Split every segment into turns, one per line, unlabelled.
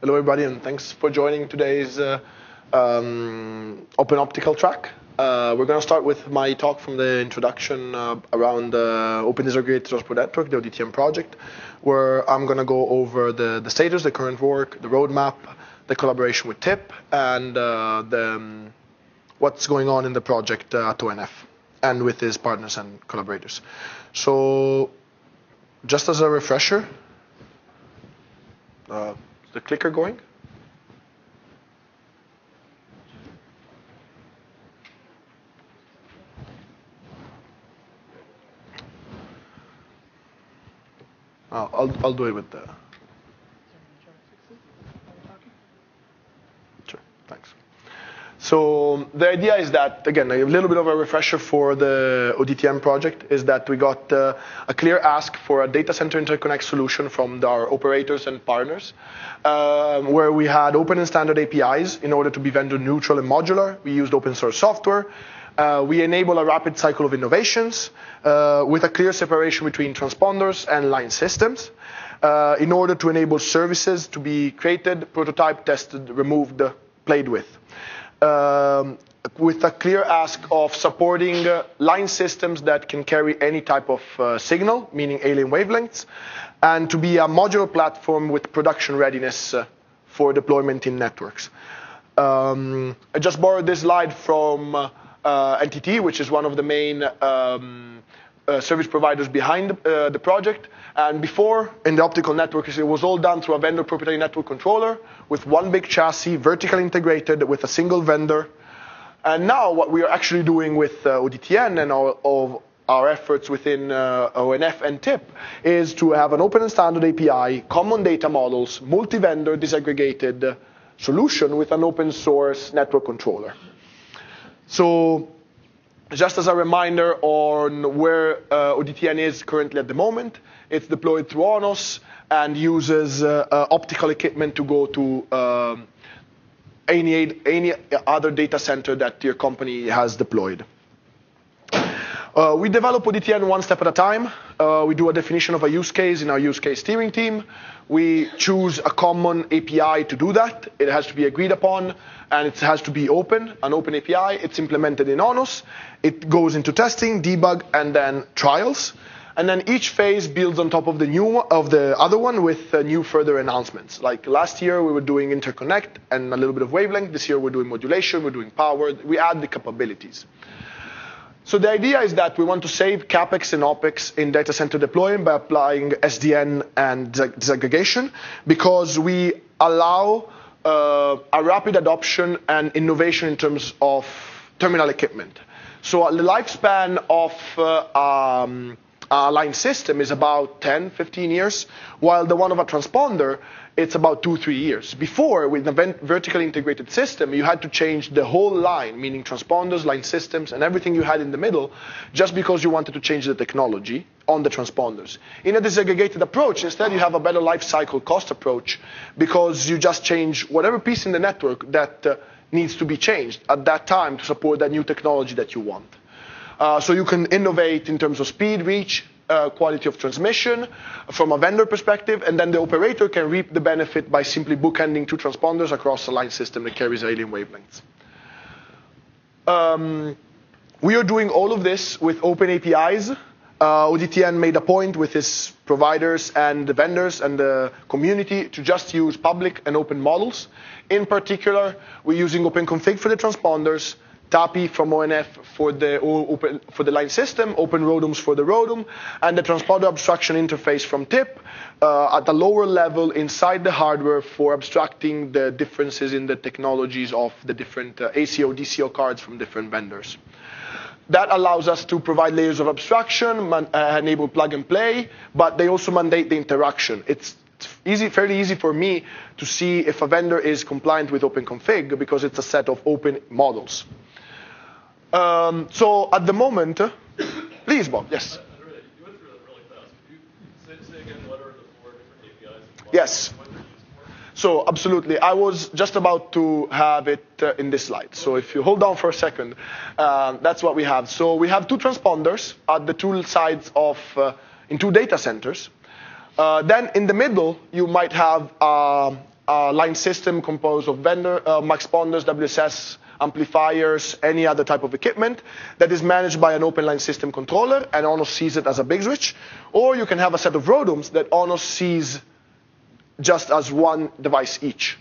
Hello, everybody, and thanks for joining today's Open Optical track. We're going to start with my talk from the introduction around the Open Disaggregated Transport Network, the ODTN project, where I'm going to go over the status, the current work, the roadmap, the collaboration with TIP, and what's going on in the project at ONF and with its partners and collaborators. So just as a refresher, the clicker going? I'll do it with the. Sure, thanks. So the idea is that, again, a little bit of a refresher for the ODTN project is that we got a clear ask for a data center interconnect solution from our operators and partners, where we had open and standard APIs in order to be vendor neutral and modular. We used open source software. We enable a rapid cycle of innovations with a clear separation between transponders and line systems in order to enable services to be created, prototyped, tested, removed, played with a clear ask of supporting line systems that can carry any type of signal, meaning alien wavelengths, and to be a modular platform with production readiness for deployment in networks. I just borrowed this slide from NTT, which is one of the main service providers behind the project. And before, in the optical networks, it was all done through a vendor proprietary network controller with one big chassis, vertically integrated with a single vendor. And now what we are actually doing with ODTN and all of our efforts within ONF and TIP is to have an open and standard API, common data models, multi-vendor disaggregated solution with an open source network controller. So just as a reminder on where ODTN is currently at the moment, it's deployed through ONFONOS and uses optical equipment to go to any other data center that your company has deployed. We develop ODTN one step at a time. We do a definition of a use case in our use case steering team. We choose a common API to do that. It has to be agreed upon, and it has to be open, an open API. It's implemented in ONFONOS. It goes into testing, debug, and then trials. And then each phase builds on top of the other one with new further enhancements. Like last year, we were doing interconnect and a little bit of wavelength. This year, we're doing modulation. We're doing power. We add the capabilities. So the idea is that we want to save CapEx and OpEx in data center deployment by applying SDN and disaggregation, because we allow a rapid adoption and innovation in terms of terminal equipment. So the lifespan of a line system is about 10, 15 years, while the one of a transponder, it's about 2-3 years. Before, with a vertically integrated system, you had to change the whole line, meaning transponders, line systems, and everything you had in the middle, just because you wanted to change the technology on the transponders. In a disaggregated approach, instead, you have a better life cycle cost approach, because you just change whatever piece in the network that needs to be changed at that time to support that new technology that you want. So you can innovate in terms of speed, reach, quality of transmission from a vendor perspective, and then the operator can reap the benefit by simply bookending two transponders across a line system that carries alien wavelengths. We are doing all of this with open APIs. ODTN made a point with its providers and the vendors and the community to just use public and open models. In particular, we're using OpenConfig for the transponders, TAPI from ONF for the line system, Open ROADMs for the ROADM, and the transponder abstraction interface from TIP at a lower level inside the hardware for abstracting the differences in the technologies of the different ACO, DCO cards from different vendors. That allows us to provide layers of abstraction, enable plug and play, but they also mandate the interaction. It's fairly easy for me to see if a vendor is compliant with OpenConfig because it's a set of open models. So at the moment, please, Bob, yes.
You went through that really fast. Could you say again what are the 4 different APIs?
Yes. So absolutely. I was just about to have it in this slide. So if you hold down for a second, that's what we have. So we have 2 transponders at the 2 sides of, in 2 data centers. Then in the middle, you might have a a line system composed of transponders, WSS, amplifiers, any other type of equipment that is managed by an open line system controller, and ONOS sees it as a big switch. Or you can have a set of ROADMs that ONOS sees just as one device each.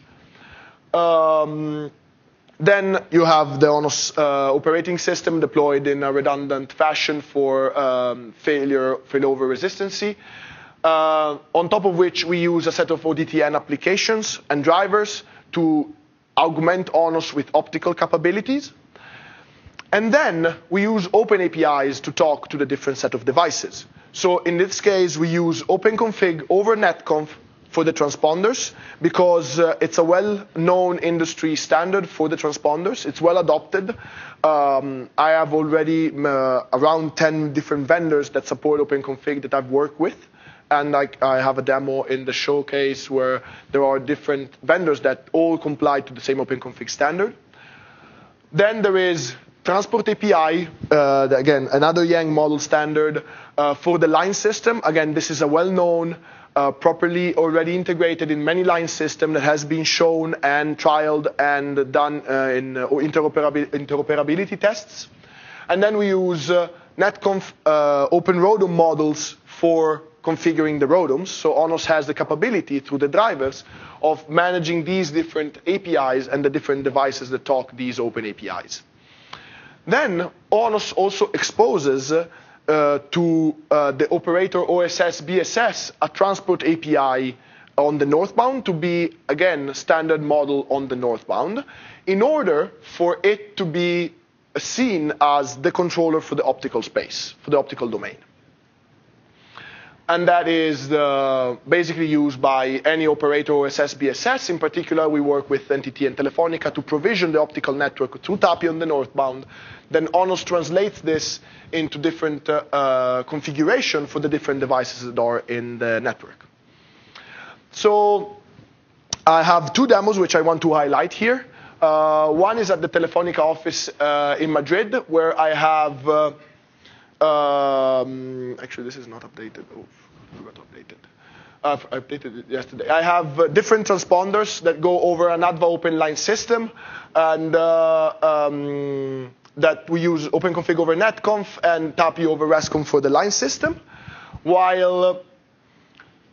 Then you have the ONOS operating system deployed in a redundant fashion for failover resistancy. On top of which we use a set of ODTN applications and drivers to augment ONOS with optical capabilities. And then we use open APIs to talk to the different set of devices. So in this case, we use OpenConfig over netconf for the transponders, because it's a well-known industry standard for the transponders. It's well adopted. I have already around 10 different vendors that support OpenConfig that I've worked with. And I have a demo in the showcase where there are different vendors that all comply to the same OpenConfig standard. Then there is Transport API, again, another Yang model standard for the line system. Again, this is a well-known, properly already integrated in many line systems that has been shown and trialed and done in interoperability tests. And then we use netconf open ROADM models for configuring the ROADMs. So ONOS has the capability through the drivers of managing these different APIs and the different devices that talk these open APIs. Then ONOS also exposes to the operator OSS BSS a transport API on the northbound to be, again, standard model on the northbound, in order for it to be seen as the controller for the optical space, for the optical domain. And that is basically used by any operator OSS BSS. In particular, we work with NTT and Telefonica to provision the optical network through TAPI on the northbound. Then ONOS translates this into different configuration for the different devices that are in the network. So I have two demos which I want to highlight here. One is at the Telefonica office in Madrid, where I have actually, this is not updated. Oh, I forgot to update it. I updated it yesterday. I have different transponders that go over an ADVA open line system, and that we use OpenConfig over netconf and TAPI over RESCONF for the line system. While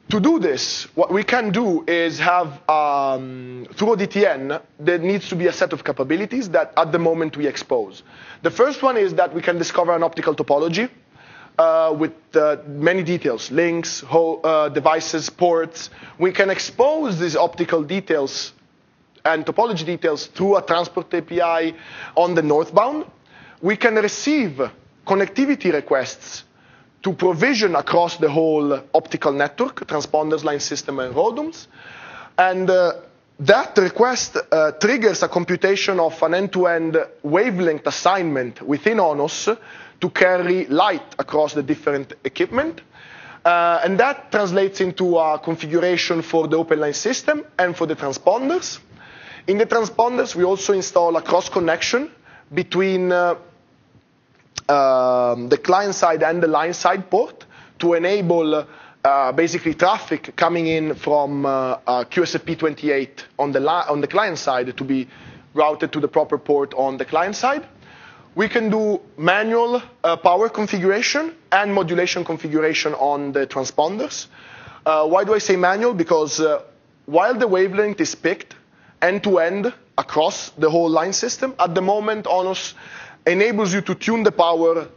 to do this, what we can do is have, through ODTN, there needs to be a set of capabilities that at the moment we expose. The first one is that we can discover an optical topology with many details, links, devices, ports. We can expose these optical details and topology details through a transport API on the northbound. We can receive connectivity requests to provision across the whole optical network, transponders, line system, and ROADMs. And that request triggers a computation of an end-to-end wavelength assignment within ONOS to carry light across the different equipment. And that translates into a configuration for the open line system and for the transponders. In the transponders, we also install a cross connection between the client side and the line side port to enable basically traffic coming in from QSFP28 on the client side to be routed to the proper port on the client side. We can do manual power configuration and modulation configuration on the transponders. Why do I say manual? Because while the wavelength is picked end-to-end across the whole line system, at the moment ONOS enables you to tune the power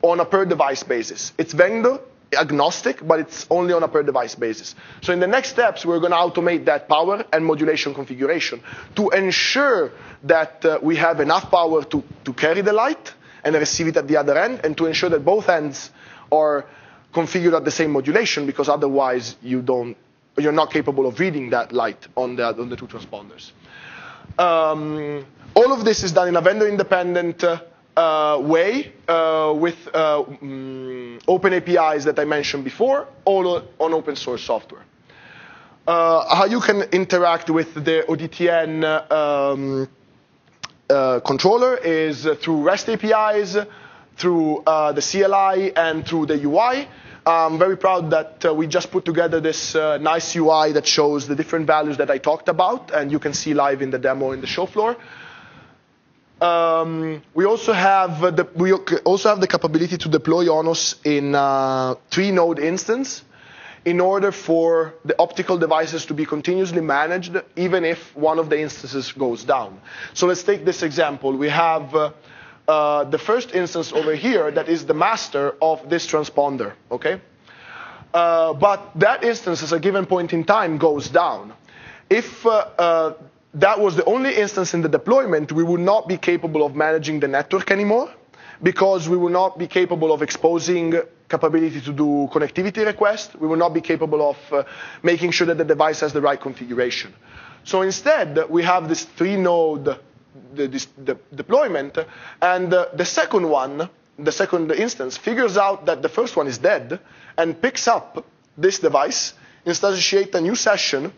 on a per-device basis. It's vendor agnostic, but it's only on a per-device basis. So in the next steps, we're going to automate that power and modulation configuration to ensure that we have enough power to carry the light and receive it at the other end, and to ensure that both ends are configured at the same modulation, because otherwise you're not capable of reading that light on the two transponders. All of this is done in a vendor-independent way with open APIs that I mentioned before, all on open source software. How you can interact with the ODTN controller is through REST APIs, through the CLI, and through the UI. I'm very proud that we just put together this nice UI that shows the different values that I talked about, and you can see live in the demo in the show floor. We also have the capability to deploy ONOS in 3-node instance in order for the optical devices to be continuously managed, even if one of the instances goes down. So let's take this example. We have the first instance over here that is the master of this transponder, okay? But that instance at a given point in time goes down. If that was the only instance in the deployment, we would not be capable of managing the network anymore, because we will not be capable of exposing capability to do connectivity requests. We will not be capable of making sure that the device has the right configuration. So instead, we have this 3-node deployment, and the second one, the second instance, figures out that the first one is dead and picks up this device, instantiates a new session,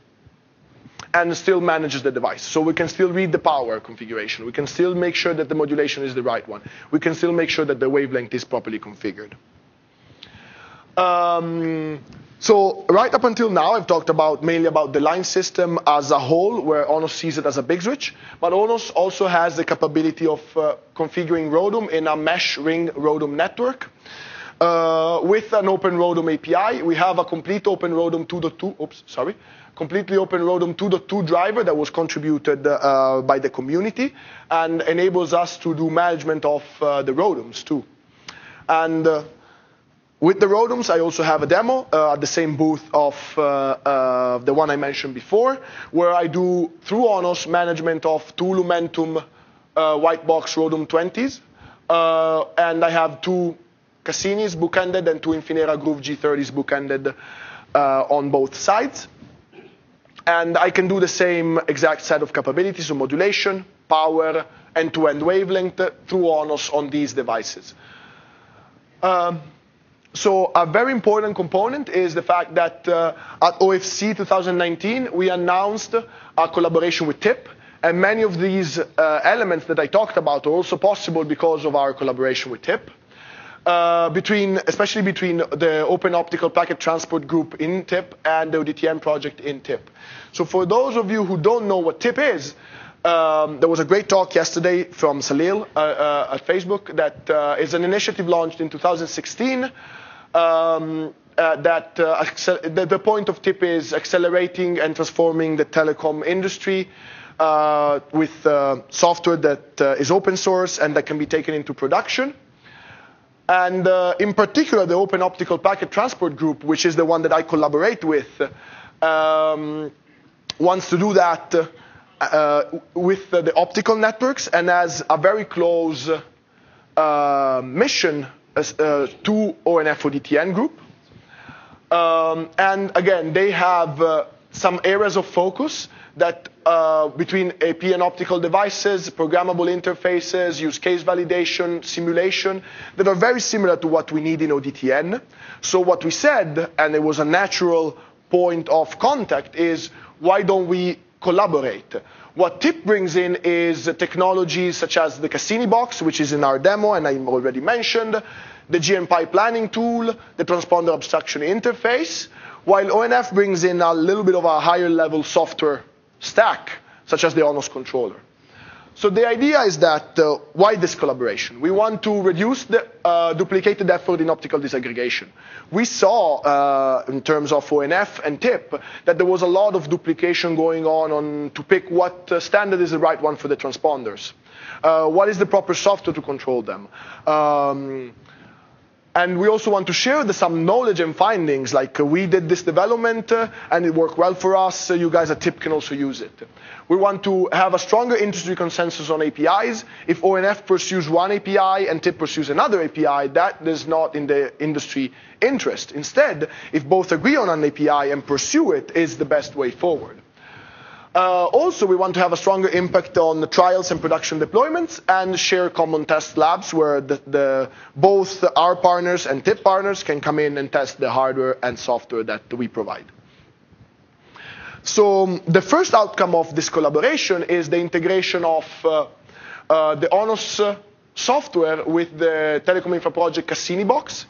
and still manages the device. So we can still read the power configuration. We can still make sure that the modulation is the right one. We can still make sure that the wavelength is properly configured. So right up until now, I've talked mainly about the line system as a whole, where ONOS sees it as a big switch. But ONOS also has the capability of configuring ROADM in a mesh ring ROADM network. With an open ROADM API, we have a complete open ROADM 2.2, completely open ROADM 2.2 driver that was contributed by the community and enables us to do management of the ROADMs too. And with the ROADMs, I also have a demo at the same booth of the one I mentioned before, where I do, through ONOS, management of 2 Lumentum white box ROADM 20s. And I have 2 Cassinis bookended and 2 Infinera Groove G30s bookended on both sides. And I can do the same exact set of capabilities, so modulation, power, end-to-end wavelength through ONOS on these devices. So a very important component is the fact that at OFC 2019, we announced a collaboration with TIP. And many of these elements that I talked about are also possible because of our collaboration with TIP. Especially between the Open Optical Packet Transport Group in TIP and the ODTN project in TIP. So for those of you who don't know what TIP is, there was a great talk yesterday from Salil at Facebook that is an initiative launched in 2016 the point of TIP is accelerating and transforming the telecom industry with software that is open source and that can be taken into production. And in particular, the Open Optical Packet Transport Group, which is the one that I collaborate with, wants to do that with the optical networks and has a very close mission to ONF ODTN Group. And again, they have some areas of focus that between AP and optical devices, programmable interfaces, use case validation, simulation, that are very similar to what we need in ODTN. So what we said, and it was a natural point of contact, is why don't we collaborate? What TIP brings in is technologies such as the Cassini box, which is in our demo, and I already mentioned, the GNPy planning tool, the transponder abstraction interface, while ONF brings in a little bit of a higher level software stack, such as the ONOS controller. So the idea is that, why this collaboration? We want to reduce the duplicated effort in optical disaggregation. We saw, in terms of ONF and TIP, that there was a lot of duplication going on to pick what standard is the right one for the transponders. What is the proper software to control them? And we also want to share some knowledge and findings, like we did this development and it worked well for us, so you guys at TIP can also use it. We want to have a stronger industry consensus on APIs. If ONF pursues one API and TIP pursues another API, that is not in the industry interest. Instead, if both agree on an API and pursue it, is the best way forward. Also, we want to have a stronger impact on the trials and production deployments and share common test labs where both our partners and TIP partners can come in and test the hardware and software that we provide. So the first outcome of this collaboration is the integration of the ONOS software with the Telecom Infra Project Cassini box.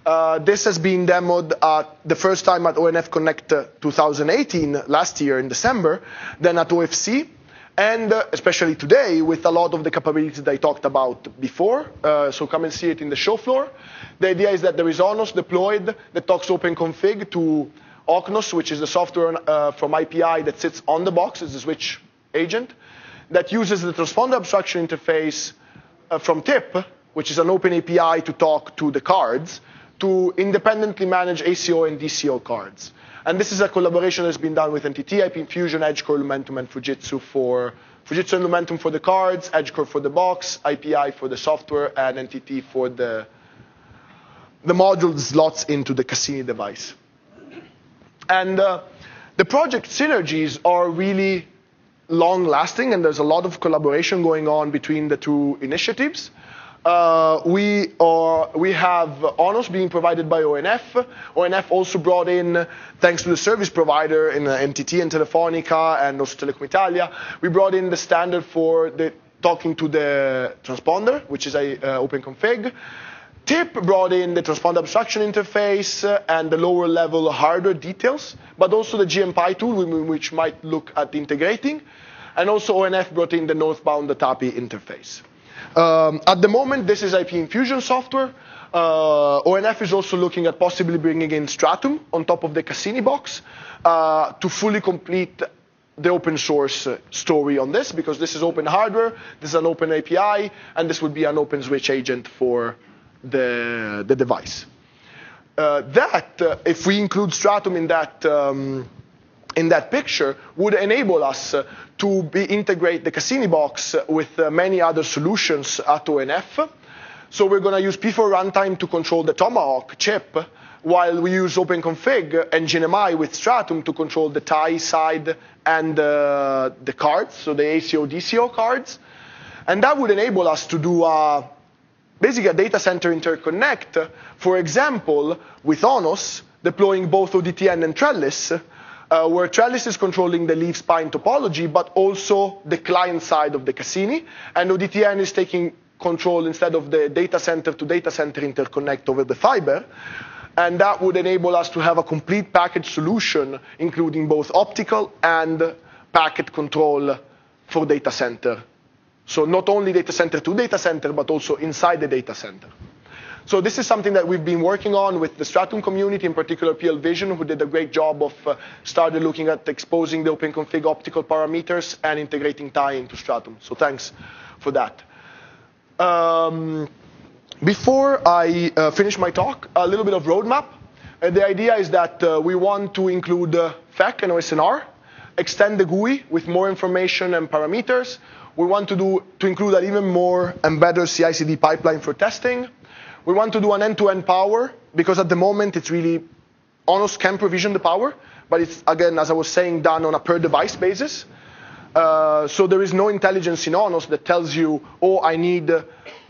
This has been demoed the first time at ONF Connect 2018, last year in December, then at OFC, and especially today with a lot of the capabilities that I talked about before. So come and see it in the show floor. The idea is that there is ONOS deployed that talks OpenConfig to OCNOS, which is the software from IPI that sits on the box. It's a switch agent that uses the transponder abstraction interface from TIP, which is an open API to talk to the cards, to independently manage ACO and DCO cards. And this is a collaboration that's been done with NTT, IP Infusion, EdgeCore, Lumentum, and Fujitsu and Lumentum for the cards, EdgeCore for the box, IPI for the software, and NTT for the module slots into the Cassini device. And the project synergies are really long-lasting, and there's a lot of collaboration going on between the two initiatives. We have ONOS being provided by ONF. ONF also brought in, thanks to the service provider in NTT and Telefonica and also Telecom Italia, we brought in the standard for talking to the transponder, which is OpenConfig. TIP brought in the transponder abstraction interface and the lower level hardware details, but also the GMPI tool, which might look at integrating. And also ONF brought in the northbound TAPI interface. At the moment, this is IP Infusion software. ONF is also looking at possibly bringing in Stratum on top of the Cassini box to fully complete the open source story on this, because this is open hardware, this is an open API, and this would be an open switch agent for the device. If we include Stratum in that picture, would enable us to integrate the Cassini box with many other solutions at ONF. So we're going to use P4 runtime to control the Tomahawk chip, while we use OpenConfig and GNMI with Stratum to control the TIE side and the cards, so the ACO, DCO cards. And that would enable us to do basically a data center interconnect, for example, with ONOS, deploying both ODTN and Trellis, where Trellis is controlling the leaf spine topology, but also the client side of the Cassini. And ODTN is taking control instead of the data center to data center interconnect over the fiber. And that would enable us to have a complete package solution, including both optical and packet control for data center. So not only data center to data center, but also inside the data center. So this is something that we've been working on with the Stratum community, in particular PL Vision, who did a great job of started looking at exposing the OpenConfig optical parameters and integrating TIE into Stratum. So thanks for that. Before I finish my talk, a little bit of roadmap. The idea is that we want to include FEC and OSNR, extend the GUI with more information and parameters. We want to include an even more embedded CI/CD pipeline for testing. We want to do an end-to-end power, because at the moment it's really, ONOS can provision the power, but it's, again, as I was saying, done on a per-device basis. So there is no intelligence in ONOS that tells you, oh, I need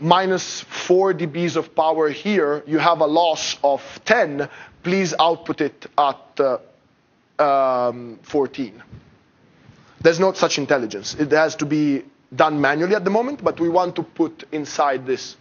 -4 dBs of power here. You have a loss of 10. Please output it at 14. There's not such intelligence. It has to be done manually at the moment, but we want to put inside this.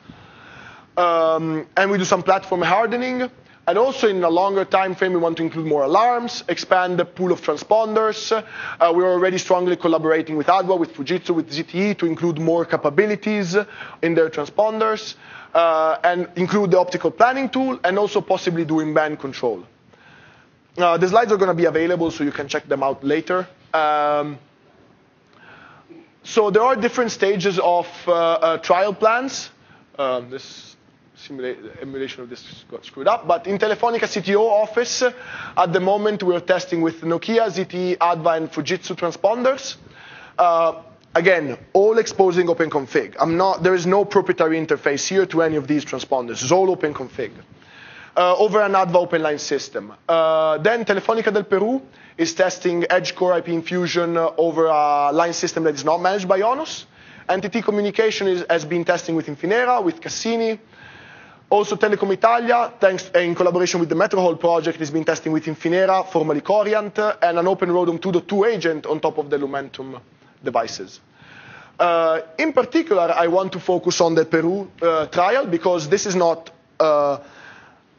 And we do some platform hardening. And also in a longer time frame, we want to include more alarms, expand the pool of transponders. We're already strongly collaborating with ADWA, with Fujitsu, with ZTE to include more capabilities in their transponders, and include the optical planning tool, and also possibly doing band control. The slides are going to be available, so you can check them out later. So there are different stages of trial plans. This emulation of this got screwed up. But in Telefonica CTO office, at the moment, we're testing with Nokia, ZTE, ADVA, and Fujitsu transponders. Again, all exposing OpenConfig. There is no proprietary interface here to any of these transponders. It's all OpenConfig. Over an ADVA open line system. Then Telefonica del Peru is testing EdgeCore IP Infusion over a line system that is not managed by ONOS. NTT Communication has been testing with Infinera, with Cassini. Also, Telecom Italia, in collaboration with the Metrohall project, has been testing with Infinera, formerly Coriant, and an Open ROADM 2.2 agent on top of the Lumentum devices. In particular, I want to focus on the Peru trial, because this is not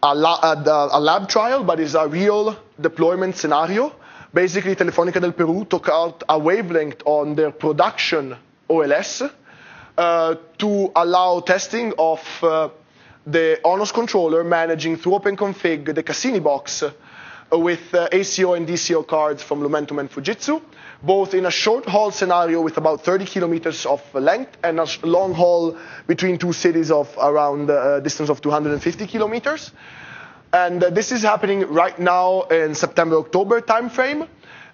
a lab trial, but is a real deployment scenario. Basically, Telefonica del Peru took out a wavelength on their production OLS to allow testing of the ONOS controller managing through OpenConfig the Cassini box with ACO and DCO cards from Lumentum and Fujitsu, both in a short haul scenario with about 30 kilometers of length and a long haul between two cities of around a distance of 250 kilometers. And this is happening right now in September-October timeframe.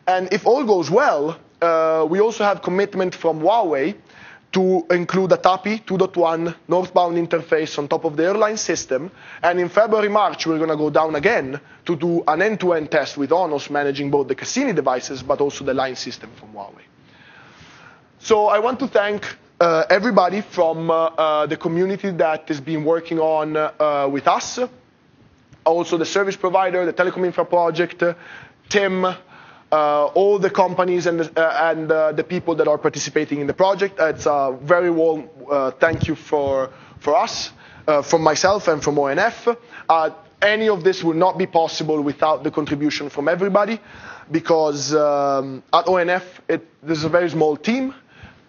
And if all goes well, we also have commitment from Huawei to include a TAPI 2.1 northbound interface on top of the airline system. And in February, March, we're going to go down again to do an end-to-end test with ONOS managing both the Cassini devices, but also the line system from Huawei. So I want to thank everybody from the community that has been working on with us. Also the service provider, the Telecom Infra Project, Tim, all the companies and the people that are participating in the project. It's a very warm thank you for us, from myself and from ONF. Any of this would not be possible without the contribution from everybody, because at ONF, there's a very small team.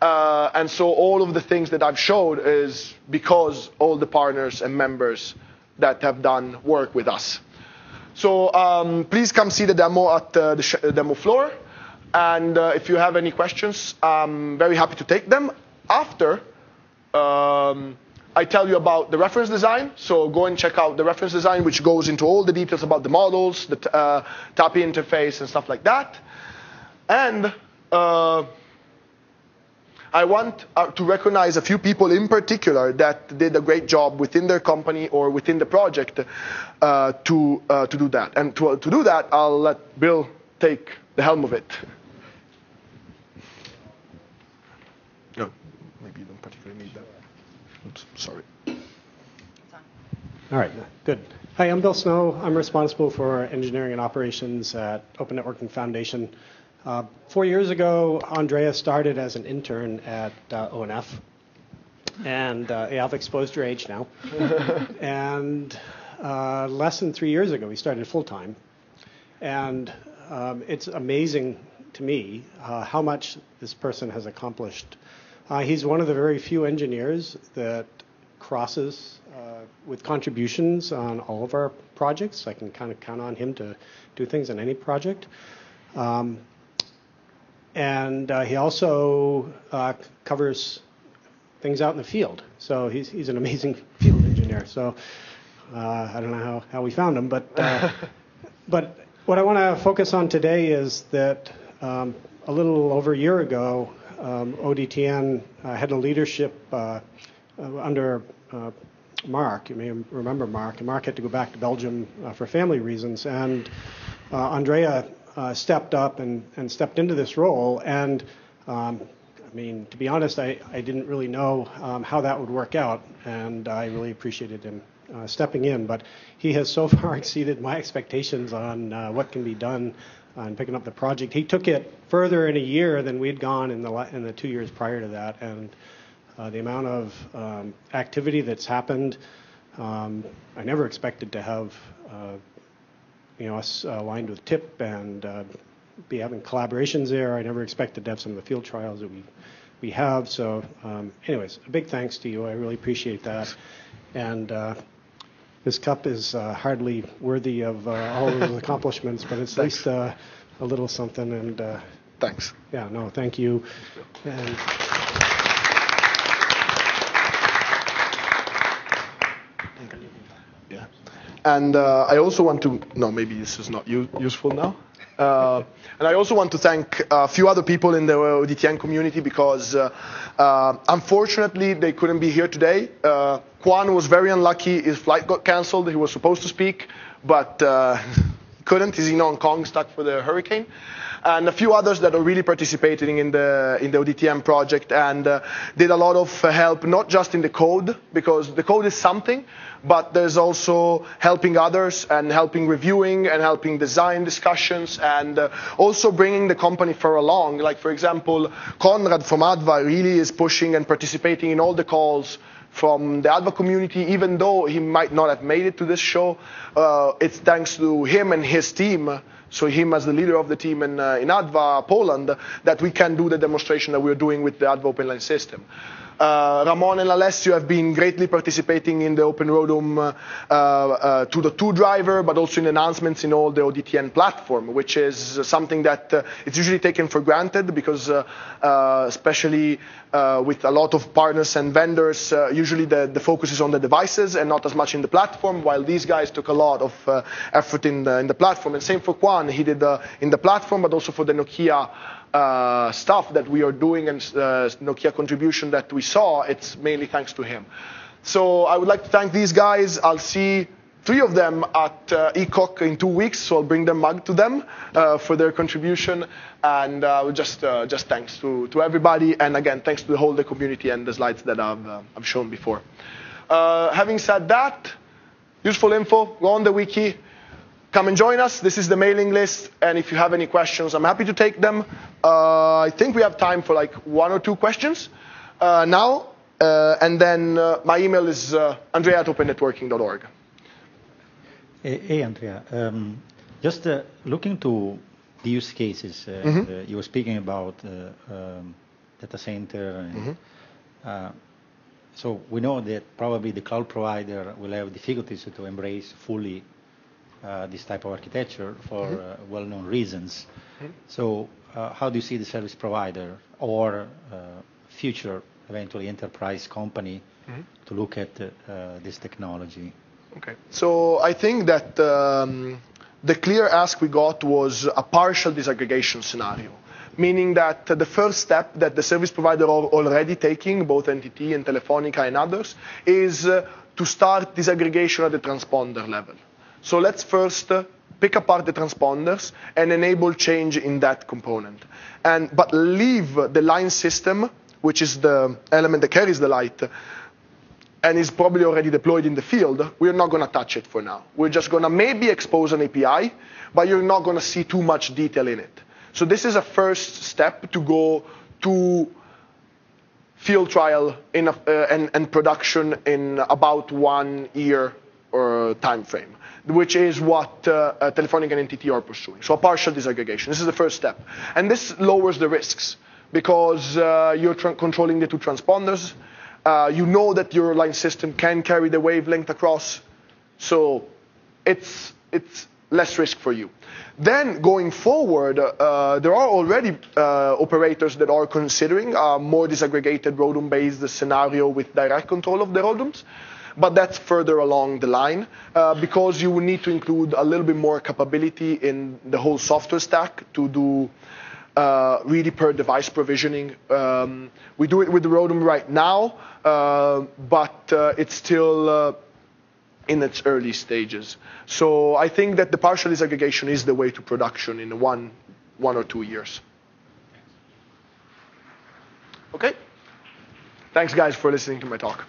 And so all of the things that I've showed is because all the partners and members that have done work with us. So please come see the demo at the demo floor. And if you have any questions, I'm very happy to take them. After I tell you about the reference design, so go and check out the reference design, which goes into all the details about the models, the TAPI interface, and stuff like that. And I want to recognize a few people in particular that did a great job within their company or within the project to do that. And to do that, I'll let Bill take the helm of it. Oh, maybe you don't particularly need that. Oops, sorry.
All right, good. Hi, I'm Bill Snow. I'm responsible for engineering and operations at Open Networking Foundation. 4 years ago, Andrea started as an intern at ONF. And yeah, I've exposed your age now. And less than 3 years ago, we started full-time. And it's amazing to me how much this person has accomplished. He's one of the very few engineers that crosses with contributions on all of our projects. I can kind of count on him to do things on any project. And he also covers things out in the field. So he's an amazing field engineer. So I don't know how we found him, but what I want to focus on today is that a little over a year ago, ODTN had a leadership under Mark. You may remember Mark. And Mark had to go back to Belgium for family reasons. And Andrea stepped up and stepped into this role. And I mean, to be honest, I didn't really know how that would work out. And I really appreciated him stepping in. But he has so far exceeded my expectations on what can be done on picking up the project. He took it further in a year than we'd gone in the 2 years prior to that. And the amount of activity that's happened, I never expected to have us aligned with TIP and be having collaborations there. I never expected to have some of the field trials that we have. So anyways, a big thanks to you. I really appreciate that. And this cup is hardly worthy of all of those accomplishments, but it's at least a little something. And
thanks.
Yeah, no, thank you. And
yeah. And I also want to, no, maybe this is not useful now. And I also want to thank a few other people in the ODTN community because unfortunately they couldn't be here today. Juan was very unlucky. His flight got canceled. He was supposed to speak, but couldn't. He's in Hong Kong, stuck for the hurricane. And a few others that are really participating in the ODTN project and did a lot of help, not just in the code, because the code is something, but there's also helping others and helping reviewing and helping design discussions and also bringing the company further along. Like, for example, Conrad from ADVA really is pushing and participating in all the calls from the ADVA community, even though he might not have made it to this show. It's thanks to him and his team, so him as the leader of the team in ADVA Poland, that we can do the demonstration that we're doing with the ADVA Open Line system. Ramon and Alessio have been greatly participating in the Open Roadmap 2.2 driver, but also in announcements in all the ODTN platform, which is something that it's usually taken for granted because especially with a lot of partners and vendors, usually the focus is on the devices and not as much in the platform, while these guys took a lot of effort in the platform. And same for Kwan, he did in the platform, but also for the Nokia stuff that we are doing and Nokia contribution that we saw, it's mainly thanks to him. So I would like to thank these guys. I'll see 3 of them at ECOC in 2 weeks, so I'll bring the mug to them for their contribution. And just thanks to everybody. And again, thanks to the whole community and the slides that I've shown before. Having said that, useful info, go on the wiki. Come and join us. This is the mailing list. And if you have any questions, I'm happy to take them. I think we have time for like 1 or 2 questions now. And then my email is andrea@opennetworking.org.
Hey, Andrea. Just looking to the use cases, you were speaking about data center. And, so we know that probably the cloud provider will have difficulties to embrace fully this type of architecture for well-known reasons. So how do you see the service provider or future, eventually, enterprise company to look at this technology?
Okay. So I think that the clear ask we got was a partial disaggregation scenario, meaning that the first step that the service provider are already taking, both NTT and Telefonica and others, is to start disaggregation at the transponder level. So let's first pick apart the transponders and enable change in that component. But leave the line system, which is the element that carries the light, and is probably already deployed in the field. We're not going to touch it for now. We're just going to maybe expose an API, but you're not going to see too much detail in it. So this is a first step to go to field trial and production in about 1 year or time frame, which is what Telefonica and NTT are pursuing. So a partial disaggregation. This is the first step. And this lowers the risks because you're controlling the 2 transponders. You know that your line system can carry the wavelength across. So it's less risk for you. Then going forward, there are already operators that are considering a more disaggregated ROADM-based scenario with direct control of the ROADMs. But that's further along the line because you will need to include a little bit more capability in the whole software stack to do really per device provisioning. We do it with the ROADM right now, but it's still in its early stages. So I think that the partial disaggregation is the way to production in one or 2 years. Okay? Thanks, guys, for listening to my talk.